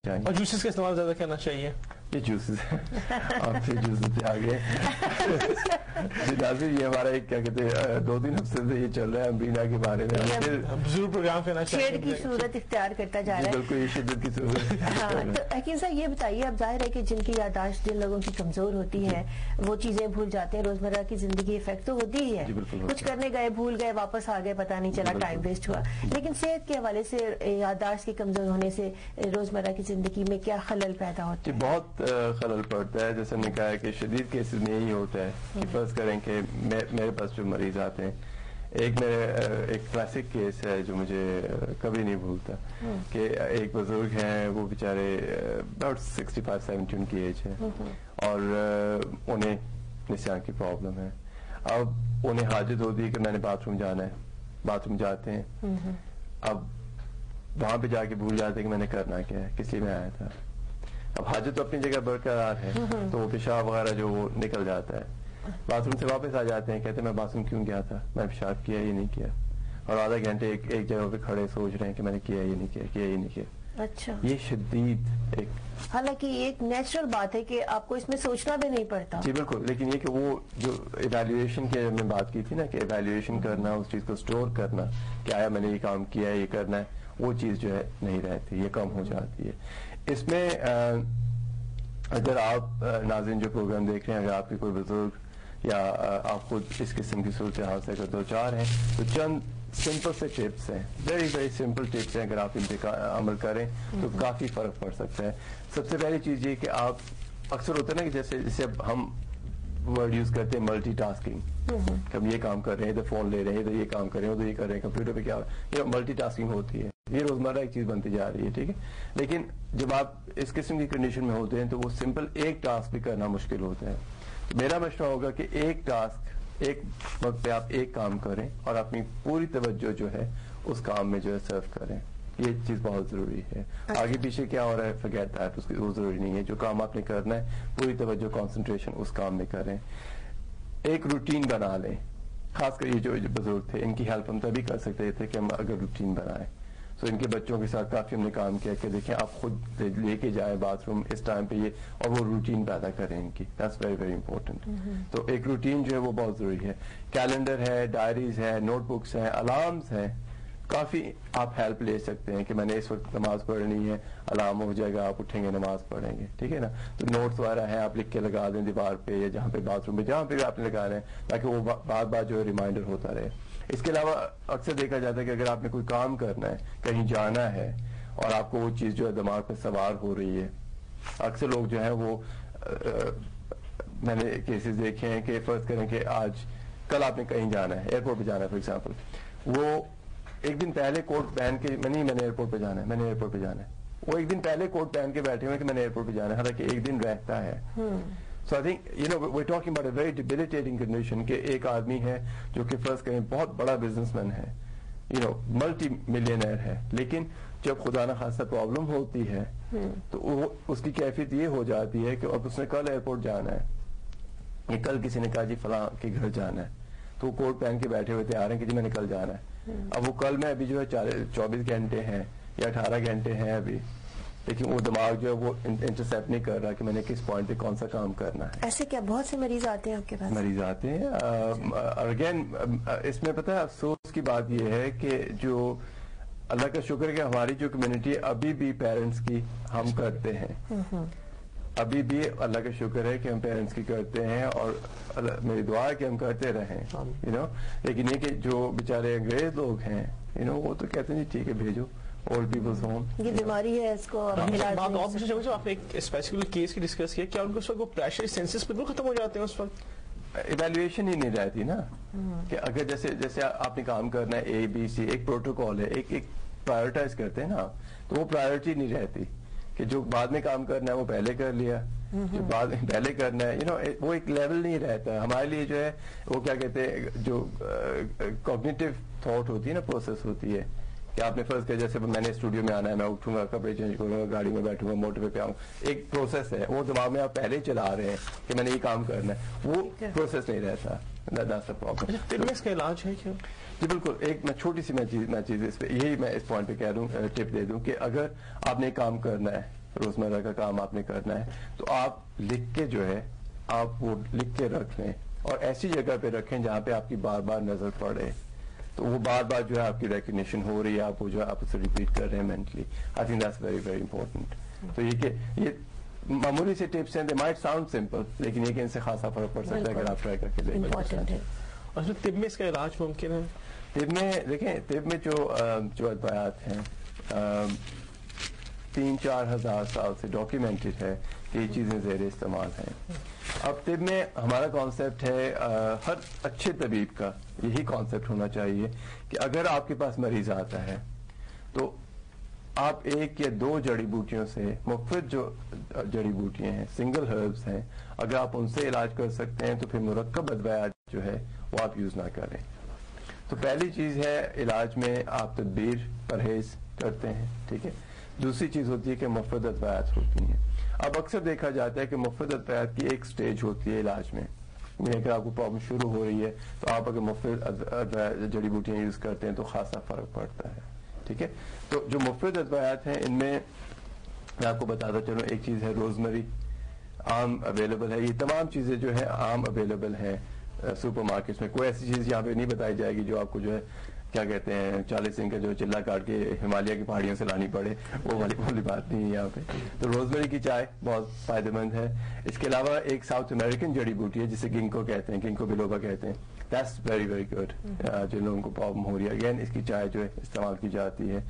اور جوسز کا استعمال زیادہ کرنا چاہیے. یہ جوسز آپ سے جوسز پہ آ گئے. یہ ہمارا ایک کیا کہتے ہیں 2-3 ہفتے سے یہ چل رہا ہے امبرینا کے بارے میں. ضرور پروگرام کرنا چاہیے. شیڈ کی صورت اختیار کرتا جا رہا ہے. بالکل یہ شدت کی صورت. ہاں تو حکیم صاحب یہ بتائیے, اب ظاہر ہے کہ جن کی یادداشت جن لوگوں کی کمزور ہوتی ہے وہ چیزیں بھول جاتے ہیں, روزمرہ کی زندگی افیکٹ تو ہوتی ہی ہے. کچھ کرنے گئے بھول گئے, واپس آ گئے, پتہ نہیں چلا, ٹائم ویسٹ ہوا. لیکن صحت کے حوالے سے یادداشت کے کمزور ہونے سے روزمرہ کی زندگی میں کیا خلل پیدا ہوتا ہے؟ بہت خلل پڑتا ہے. جیسے ہم نے کہا ہے کہ شدید کیسز میں یہی ہوتا ہے کہ فرض کریں کہ میرے پاس جو مریض آتے ہیں, ایک کلاسک کیس ہے جو مجھے کبھی نہیں بھولتا کہ ایک بزرگ ہیں, وہ بیچارے about 65-70 ان کی ایج ہے اور انہیں نسیان کی پرابلم ہے. اب انہیں حاجت ہوتی ہے کہ میں نے باتھ روم جانا ہے, باتھ روم جاتے ہیں, اب وہاں پہ جا کے بھول جاتے ہیں کہ میں نے کرنا کیا ہے, کس لیے میں آیا تھا. اب حاجت تو اپنی جگہ برقرار ہے تو وہ پیشاب وغیرہ جو وہ نکل جاتا ہے, باتھ روم سے واپس آ جاتے ہیں, کہتے ہیں میں باتھ روم کیوں گیا تھا, میں پیشاب کیا یہ نہیں کیا, اور آدھا گھنٹے ایک جگہ پہ کھڑے سوچ رہے ہیں کہ میں نے کیا یہ نہیں کیا یہ نہیں کیا. اچھا, یہ شدید ایک حالانکہ ایک نیچرل بات ہے کہ آپ کو اس میں سوچنا بھی نہیں پڑتا. جی بالکل, لیکن یہ کہ وہ جو ایویلیویشن کی میں بات کی تھی نا کہ ایویلیویشن کرنا, اس چیز کو اسٹور کرنا کہ آیا میں نے یہ کام کیا ہے, یہ کرنا ہے, وہ چیز جو ہے نہیں رہتی, یہ کم ہو جاتی ہے. اس میں اگر آپ ناظرین جو پروگرام دیکھ رہے ہیں, اگر آپ کے کوئی بزرگ یا آپ خود اس قسم کی صورتحال سے اگر دو چار ہیں تو چند سمپل سے ٹپس ہیں, ویری سمپل ٹپس ہیں, اگر آپ ان پہ عمل کریں تو کافی فرق پڑ سکتا ہے. سب سے پہلی چیز یہ کہ آپ, اکثر ہوتا ہے نا کہ جیسے ہم ورڈ یوز کرتے ہیں ملٹی ٹاسکنگ, کہ ہم یہ کام کر رہے ہیں, ادھر فون لے رہے ہیں, ادھر یہ کام کر رہے ہیں, ادھر یہ کر رہے ہیں, کمپیوٹر پہ کیا ملٹی ٹاسکنگ ہوتی ہے, یہ روزمرہ ایک چیز بنتی جا رہی ہے. ٹھیک ہے, لیکن جب آپ اس قسم کی کنڈیشن میں ہوتے ہیں تو وہ سمپل ایک ٹاسک بھی کرنا مشکل ہوتا ہے. تو میرا مشورہ ہوگا کہ ایک ٹاسک ایک وقت پہ آپ ایک کام کریں اور اپنی پوری توجہ جو ہے اس کام میں جو ہے سرو کریں. یہ چیز بہت ضروری ہے. آگے پیچھے کیا ہو رہا ہے forget that, اس کی وہ ضروری نہیں ہے. جو کام آپ نے کرنا ہے پوری توجہ کانسنٹریشن اس کام میں کریں. ایک روٹین بنا لیں, خاص کر یہ جو بزرگ تھے ان کی ہیلپ ہم تبھی کر سکتے تھے کہ ہم اگر روٹین بنائیں. تو ان کے بچوں کے ساتھ کافی ہم نے کام کیا کہ دیکھیں آپ خود لے کے جائیں باتھ روم اس ٹائم پہ یہ, اور وہ روٹین پیدا کریں ان کی. That's very very important. تو ایک روٹین جو ہے وہ بہت ضروری ہے. کیلنڈر ہے, ڈائریز ہے, نوٹ بکس ہیں, الارمز ہیں, کافی آپ ہیلپ لے سکتے ہیں کہ میں نے اس وقت نماز پڑھنی ہے, الارم ہو جائے گا, آپ اٹھیں گے نماز پڑھیں گے. ٹھیک ہے نا, تو نوٹس وغیرہ ہیں آپ لکھ کے لگا دیں دیوار پہ یا جہاں پہ باتھ روم پہ جہاں پہ بھی آپ نے لگا رہے ہیں, تاکہ وہ بار بار جو ہے ریمائنڈر ہوتا رہے. اس کے علاوہ اکثر دیکھا جاتا ہے کہ اگر آپ نے کوئی کام کرنا ہے, کہیں جانا ہے, اور آپ کو وہ چیز جو ہے دماغ پہ سوار ہو رہی ہے, اکثر لوگ جو ہیں وہ میں نے کیسز دیکھے ہیں کہ فرض کریں کہ آج کل آپ نے کہیں جانا ہے, ایئرپورٹ پہ جانا ہے فار ایگزامپل, وہ ایک دن پہلے کوٹ پہن کے میں نے ایئرپورٹ پہ جانا ہے, میں نے ایئرپورٹ پہ جانا ہے, وہ ایک دن پہلے کوٹ پہن کے بیٹھے ہوئے کہ میں نے ایئرپورٹ پہ جانا ہے, حالانکہ ایک دن رہتا ہے. So I think, we're talking about a very debilitating condition کہ ایک آدمی ہے جو کہ فرض کریں بہت بڑا بزنس مین ہے, ملٹی ملینئر ہے, لیکن جب خدا نہ خاصہ پرابلم ہوتی ہے تو اس کی کیفیت یہ ہو جاتی ہے کہ اب اس نے کل ایئرپورٹ جانا ہے, یا کل کسی نے کہا جی فلاں کے گھر جانا ہے, تو وہ کوٹ پہن کے بیٹھے ہوئے تیار ہیں کہ جی میں نے کل جانا ہے. اب وہ کل میں ابھی جو ہے 24 گھنٹے ہیں یا 18 گھنٹے ہیں ابھی, لیکن وہ دماغ جو ہے وہ انٹرسیپٹ نہیں کر رہا کہ میں نے کس پوائنٹ پہ کون سا کام کرنا ہے. ایسے کیا بہت سے مریض آتے ہیں آپ کے پاس؟ مریض آتے ہیں. اگین اس میں پتہ ہے افسوس کی بات یہ ہے کہ جو اللہ کا شکر ہے کہ ہماری جو کمیونٹی ابھی بھی پیرنٹس کی ہم کرتے ہیں, ابھی بھی اللہ کا شکر ہے کہ ہم پیرنٹس کی کرتے ہیں, اور میری دعا ہے کہ ہم کرتے رہیں. لیکن یہ کہ جو بیچارے انگریز لوگ ہیں وہ تو کہتے ہیں جی ٹھیک ہے بھیجو اولڈ پیپلز ہوم, یہ بیماری ہے, اس کو آپ نے ایک اسپیسیفک کیس کی ڈسکس کیا, کیا ان کو اس وقت پریشر سینسز بالکل ختم ہو جاتے ہیں اس وقت؟ ایویلویشن ہی نہیں رہتی نا, کہ اگر جیسے آپ نے کام کرنا ہے اے بی سی, ایک پروٹوکال ہے, ایک پرائیورٹائز کرتے ہیں نا, تو وہ پرائیورٹی نہیں رہتی کہ جو بعد میں کام کرنا ہے وہ پہلے کر لیا, جو بعد میں پہلے کرنا ہے وہ ایک لیول نہیں رہتا ہے. ہمارے لیے جو ہے وہ کیا کہتے ہیں جو کوگنیٹو تھاٹ ہوتی ہے نا, پروسیس ہوتی ہے کہ آپ نے فرض کیا جیسے میں نے اسٹوڈیو میں آنا ہے, میں اٹھوں گا, کپڑے چینج کروں گا, گاڑی میں بیٹھوں گا, موٹر پہ آؤں, ایک پروسیس ہے, وہ دماغ میں آپ پہلے ہی چلا رہے ہیں کہ میں نے یہ کام کرنا ہے, وہ پروسیس نہیں رہتا. اس کا علاج ہے کیا؟ جی بالکل. ایک میں چھوٹی سی میں چیز اس پہ یہی میں اس پوائنٹ پہ کہہ دوں, ٹپ دے دوں کہ اگر آپ نے کام کرنا ہے روزمرہ کا کام آپ نے کرنا ہے تو آپ لکھ کے جو ہے آپ وہ لکھ کے رکھ لیں اور ایسی جگہ پہ رکھیں جہاں پہ آپ کی بار بار نظر پڑے تو وہ بار بار جو ہے آپ کی ریکگنیشن ہو رہی ہے, آپ وہ جو ہے آپ اسے ریپیٹ کر رہے ہیں mentally. I think that's very very important. تو یہ کہ یہ معمولی سے ٹپس ہیں, دے مائٹ ساؤنڈ سمپل لیکن یہ کہ ان سے خاصا فرق پڑ سکتا ہے اگر آپ ٹرائی کر کے دیکھیں. اور طب میں اس کا علاج ممکن ہے؟ طب میں دیکھیں, طب میں جو ادویات ہیں 3-4 ہزار سال سے ڈاکیومنٹڈ ہے کہ یہ چیزیں زیر استعمال ہیں. اب طب میں ہمارا کانسیپٹ ہے, ہر اچھے طبیب کا یہی کانسیپٹ ہونا چاہیے کہ اگر آپ کے پاس مریض آتا ہے تو آپ 1 یا 2 جڑی بوٹیوں سے, مفید جو جڑی بوٹیاں ہیں, سنگل ہربس ہیں, اگر آپ ان سے علاج کر سکتے ہیں تو پھر مرکب ادویات جو ہے وہ آپ یوز نہ کریں. تو پہلی چیز ہے علاج میں آپ تدبیر پرہیز کرتے ہیں, ٹھیک ہے. دوسری چیز ہوتی ہے کہ مفید ادویات ہوتی ہیں. اب اکثر دیکھا جاتا ہے کہ مفید ادویات کی ایک سٹیج ہوتی ہے علاج میں, اگر آپ کو پرابلم شروع ہو رہی ہے تو آپ اگر مفید جڑی بوٹیاں یوز کرتے ہیں تو خاصا فرق پڑتا ہے, ٹھیک ہے. تو جو مفید ادویات ہیں ان میں آپ کو بتاتا چلوں, ایک چیز ہے روزمری, عام اویلیبل ہے. یہ تمام چیزیں جو ہے عام اویلیبل ہیں سپر مارکیٹس میں. کوئی ایسی چیز یہاں پہ نہیں بتائی جائے گی جو آپ کو جو ہے کیا کہتے ہیں 40 سنگ کا جو چلا کاٹ کے ہمالیہ کی پہاڑیوں سے لانی پڑے, وہ والی بات نہیں ہے یہاں پہ. تو روزمری کی چائے بہت فائدہ مند ہے. اس کے علاوہ ایک ساؤتھ امریکن جڑی بوٹی ہے جسے گنکو کہتے ہیں, گنکو بلوبا کہتے ہیں. That's very very good. جن لوگوں کو پرابلم ہو رہی ہے اگین اس کی چائے جو ہے استعمال کی جاتی ہے.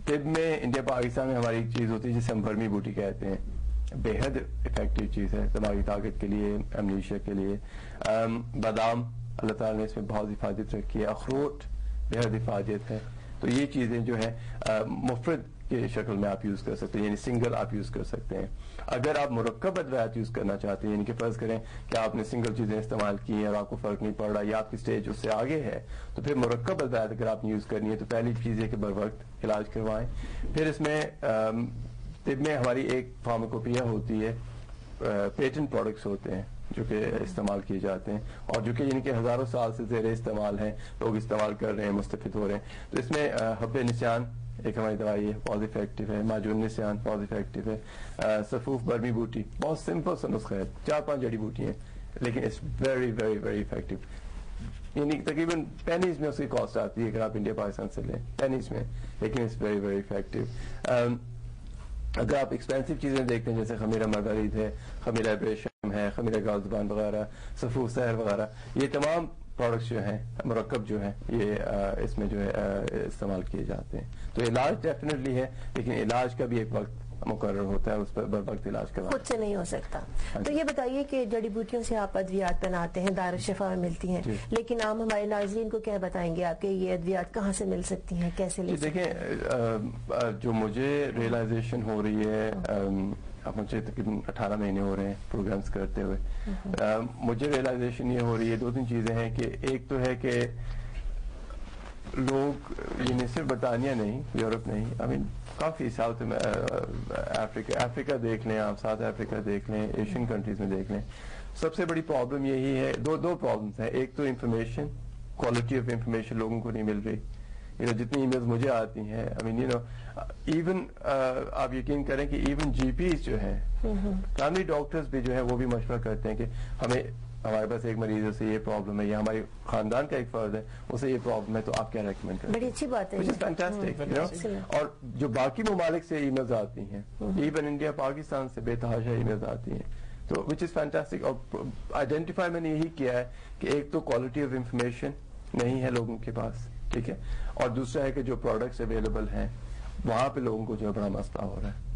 طب میں انڈیا پاکستان میں ہماری ایک چیز ہوتی ہے جسے ہم برمی بوٹی کہتے ہیں, بے حد افیکٹو چیز ہے دماغی طاقت کے لیے, ایمنیشیا کے لیے. بادام اللہ تعالیٰ نے اس میں بہت حفاظت رکھی ہے. اخروٹ بے حد حفاظت ہے. تو یہ چیزیں جو ہے مفرد کی شکل میں آپ یوز کر سکتے ہیں, یعنی سنگل آپ یوز کر سکتے ہیں. اگر آپ مرکب ادویات یوز کرنا چاہتے ہیں, یعنی کہ فرض کریں کہ آپ نے سنگل چیزیں استعمال کی ہیں اور آپ کو فرق نہیں پڑ رہا یا آپ کی سٹیج اس سے آگے ہے, تو پھر مرکب ادویات اگر آپ نے یوز کرنی ہے تو پہلی چیز ہے کہ بر وقت علاج کروائیں. پھر اس میں طب میں ہماری ایک فارماکوپیا ہوتی ہے, پیٹنٹ پروڈکٹس ہوتے ہیں جو کہ استعمال کیے جاتے ہیں اور جو کہ یعنی کہ ہزاروں سال سے زیر استعمال ہیں, لوگ استعمال کر رہے ہیں, مستفید ہو رہے ہیں. تو اس میں حب نسیان ایک ہماری دوائی ہے, بہت افیکٹو ہے. معجون نسیان بہت افیکٹو ہے. سفوف برمی بوٹی بہت سمپل سا نسخہ ہے, 4-5 جڑی بوٹی ہیں لیکن it's very very very effective. یعنی تقریباً پینیز میں اس کی کاسٹ آتی ہے اگر آپ انڈیا پاکستان سے لیں, پینیز میں, لیکن اٹس ویری ویری افیکٹو. اگر آپ ایکسپینسو چیزیں دیکھتے ہیں جیسے خمیرہ مرگریت ہے, خمیرہ ابریشم ہے, خمیرہ گال زبان وغیرہ, سفوف سحر وغیرہ, یہ تمام پروڈکٹس جو ہیں مرکب جو ہیں یہ اس میں جو ہے استعمال کیے جاتے ہیں. تو علاج ڈیفینیٹلی ہے لیکن علاج کا بھی ایک وقت مقرر ہوتا ہے, اس پر بر وقت علاج کرنا خود سے نہیں ہو سکتا. تو یہ بتائیے کہ جڑی بوٹیوں سے آپ ادویات بناتے ہیں, دارالشفا میں ملتی ہیں, لیکن عام ہمارے ناظرین کو کیا بتائیں گے آپ کے یہ ادویات کہاں سے مل سکتی ہیں, کیسے لے سکتے ہیں؟ دیکھیں جو مجھے ریئلائزیشن ہو رہی ہے, اب مجھے تقریباً 18 مہینے ہو رہے ہیں پروگرامز کرتے ہوئے, مجھے ریئلائزیشن یہ ہو رہی ہے 2-3 چیزیں ہیں کہ ایک تو ہے کہ لوگ یعنی صرف برطانیہ نہیں, یورپ نہیں, آئی مین کافی ساؤتھ افریقہ دیکھ لیں آپ, ساؤتھ افریقہ دیکھ لیں, ایشین کنٹریز میں دیکھ لیں, سب سے بڑی پرابلم یہی ہے, دو پرابلمس ہیں. ایک تو انفارمیشن, کوالٹی آف انفارمیشن لوگوں کو نہیں مل رہی. جتنی ای میلز مجھے آتی ہیں, آئی مین ایون آپ یقین کریں کہ ایون جی پیز جو ہیں, فیملی ڈاکٹرز بھی جو ہے وہ بھی مشورہ کرتے ہیں کہ ہمارے پاس ایک مریض سے یہ پرابلم ہے یا ہمارے خاندان کا ایک فرد ہے اسے یہ پرابلم ہے, تو آپ کیا ریکمینڈ کریں؟ بڑی اچھی بات ہے, فینٹاسٹک. اور جو باقی ممالک سے ای میلز آتی ہیں, ایون انڈیا پاکستان سے بے تحاشا ای میلز آتی ہیں, تو وچ از فینٹاسٹک. اور آئیڈینٹیفائی میں نے یہی کیا ہے کہ ایک تو کوالٹی آف انفارمیشن نہیں ہے لوگوں کے پاس, ٹھیک ہے, اور دوسرا ہے کہ جو پروڈکٹس اویلیبل ہیں وہاں پہ لوگوں کو جو ہے بڑا مسئلہ ہو رہا ہے.